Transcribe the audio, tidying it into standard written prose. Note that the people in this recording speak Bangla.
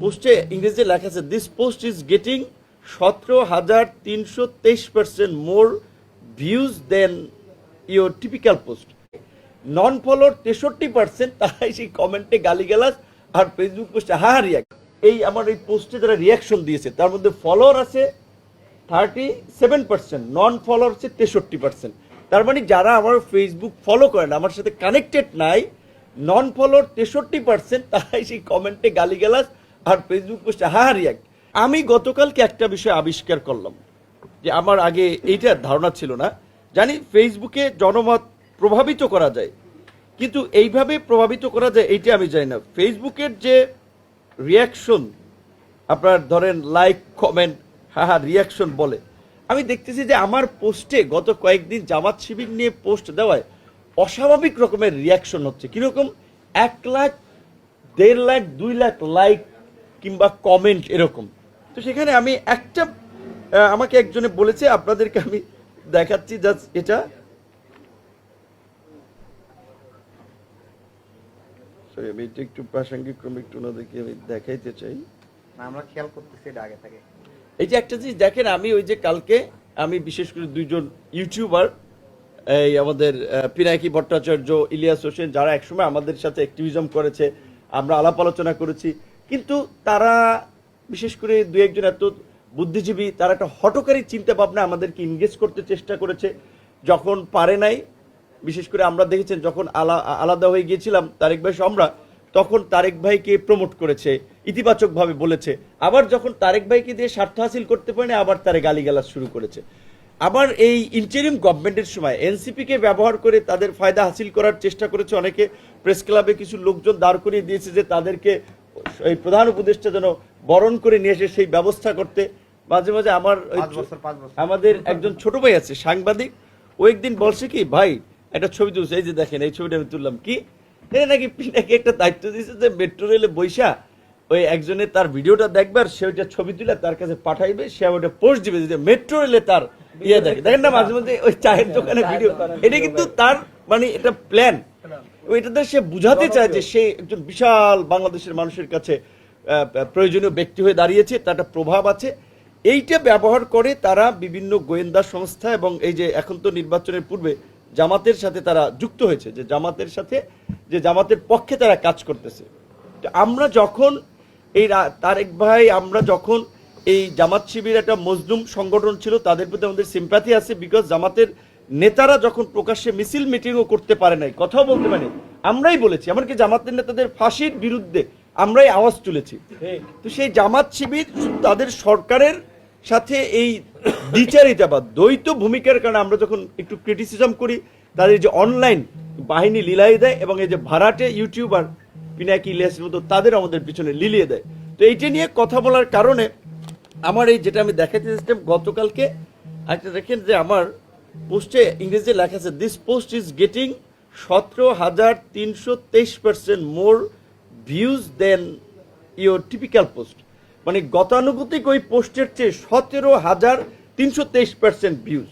পোস্টে ইংরেজিতে লেখা আছে this post is getting 17,323% more views than your typical post. Non follower 63%, তারাই সেই কমেন্টে গালিগালাজ আর ফেসবুক পোস্টে রিয়াক্ট। এই আমার এই পোস্টে যারা রিয়াকশন দিয়েছে তার মধ্যে ফলোয়ার আছে 37%, নন ফলোয়ার হচ্ছে 63%। তার মানে যারা আমার ফেসবুক ফলো করেন, আমার সাথে কানেক্টেড নাই, নন ফলোয়ার 63%, তারাই সেই কমেন্টে গালিগালাজ আর ফেসবুক পোস্টে রিয়াক্ট। আমি গতকালকে একটা বিষয় আবিষ্কার করলাম যে আমার আগে এইটার ধারণা ছিল না। জানি ফেসবুকে জনমত প্রভাবিত করা যায়, কিন্তু এইভাবে প্রভাবিত করা যায় এইটা আমি জানি না। ফেসবুকের যে রিয়াকশন, আপনার ধরেন লাইক কমেন্ট রিয়াকশন বলে, আমি দেখতেছি যে আমার পোস্টে গত কয়েকদিন জামাত শিবির নিয়ে পোস্ট দেওয়ায় অস্বাভাবিক রকমের রিয়াকশন হচ্ছে। কীরকম 1 লাখ, 1.5 লাখ, 2 লাখ লাইক কিংবা কমেন্ট এরকম। তো সেখানে আমি একটা আমাকে একজনে বলেছে, আপনাদেরকে আমি দেখাচ্ছি জাস্ট এটা। সরি, আমি এটা একটু প্রাসঙ্গিক ক্রমে একটু ওনাদেরকে আমি দেখাইতে চাই। আমরা খেয়াল করতেছি এটা আগে থেকে। এই যে একটা জিনিস দেখেন, আমি ওই যে কালকে আমি বিশেষ করে দুইজন ইউটিউবার, এই আমাদের পিনাকি ভট্টাচার্য, ইলিয়াস হোসেন, যারা একসময় আমাদের সাথে অ্যাক্টিভিজম করেছে, আমরা আলাপ আলোচনা করেছি, কিন্তু তারা বিশেষ করে দু একজন এত বুদ্ধিজীবী, তারা একটা হঠকারী চিন্তা ভাবনা আমাদেরকে ইনগেজ করতে চেষ্টা করেছে। যখন পারে নাই, বিশেষ করে আমরা দেখেছেন যখন আলাদা হয়ে গিয়েছিলাম তারেক ভাই আমরা, তখন তারেক ভাইকে প্রমোট করেছে, ইতিবাচকভাবে বলেছে। আবার যখন তারেক ভাইকে দিয়ে স্বার্থ হাসিল করতে পারেনি, আবার তারে গালিগালাজ শুরু করেছে। আবার এই ইন্টারিম গভর্নমেন্টের সময় এনসিপিকে ব্যবহার করে তাদের ফায়দা হাসিল করার চেষ্টা করেছে। অনেকে প্রেস ক্লাবে কিছু লোকজন দাঁড় করিয়ে দিয়েছে যে তাদেরকে এই প্রধান উপদেষ্টা যেন বরণ করে নিয়ে এসে সেই ব্যবস্থা করতে। মাঝে মাঝে আমাদের একজন ছোট ভাই আছে সাংবাদিক, ও একদিন বলছে কি, ভাই একটা ছবি তুলছে, এই যে দেখেন এই ছবিটা আমি তুললাম, কি নাকি পিনাকি একটা দায়িত্ব দিয়েছে যে মেট্রো রেলে বৈশা ওই একজনের তার ভিডিওটা দেখবে আর সে ওইটা ছবি তুলে তার কাছে পাঠাইবে, সে ওইটা পোস্ট দিবে যে মেট্রো রেলে তার ইয়ে দেখে। দেখেন না মাঝে মাঝে ওই চায়ের দোকানে ভিডিও, এটা কিন্তু তার মানে এটা প্ল্যান। এটাতে সে বুঝাতে চায় যে সে একজন বিশাল বাংলাদেশের মানুষের কাছে প্রয়োজনীয় ব্যক্তি হয়ে দাঁড়িয়েছে, তার একটা প্রভাব আছে। এইটা ব্যবহার করে তারা বিভিন্ন গোয়েন্দা সংস্থা এবং এই যে এখন তো নির্বাচনের পূর্বে জামাতের সাথে তারা যুক্ত হয়েছে, যে জামাতের সাথে, যে জামাতের পক্ষে তারা কাজ করতেছে। আমরা যখন এই তারেক ভাই, আমরা যখন এই জামাত শিবির একটা মজলুম সংগঠন ছিল, তাদের প্রতি আমাদের সিম্প্যাথি আছে, বিকজ জামাতের নেতারা যখন প্রকাশ্যে মিছিল মিটিংও করতে পারে নাই, কথাও বলতে পারে, আমরাই বলেছি, এমনকি জামাতের নেতাদের ফাঁসির বিরুদ্ধে আমরাই আওয়াজ তুলেছি। তো সেই জামাত শিবির তাদের সরকারের সাথে এই দ্বিচারিতা বা দ্বৈত ভূমিকার কারণে আমরা যখন একটু ক্রিটিসিজম করি, তাদের যে অনলাইন বাহিনী লিলাই দেয় এবং এই যে ভাড়াটে ইউটিউবার পিনাকি, ইলিয়াসের মতো তাদের আমাদের পিছনে লিলিয়ে দেয়। তো এইটা নিয়ে কথা বলার কারণে আমার এই যেটা আমি দেখাতে চেষ্টা, গতকালকে একটা দেখেন যে আমার পোস্টে ইংরেজিতে লেখা আছে this post is getting 17,323% more views than your typical post. মানে গতানুগতিক ওই পোস্টের চেয়ে 17,323% ভিউজ।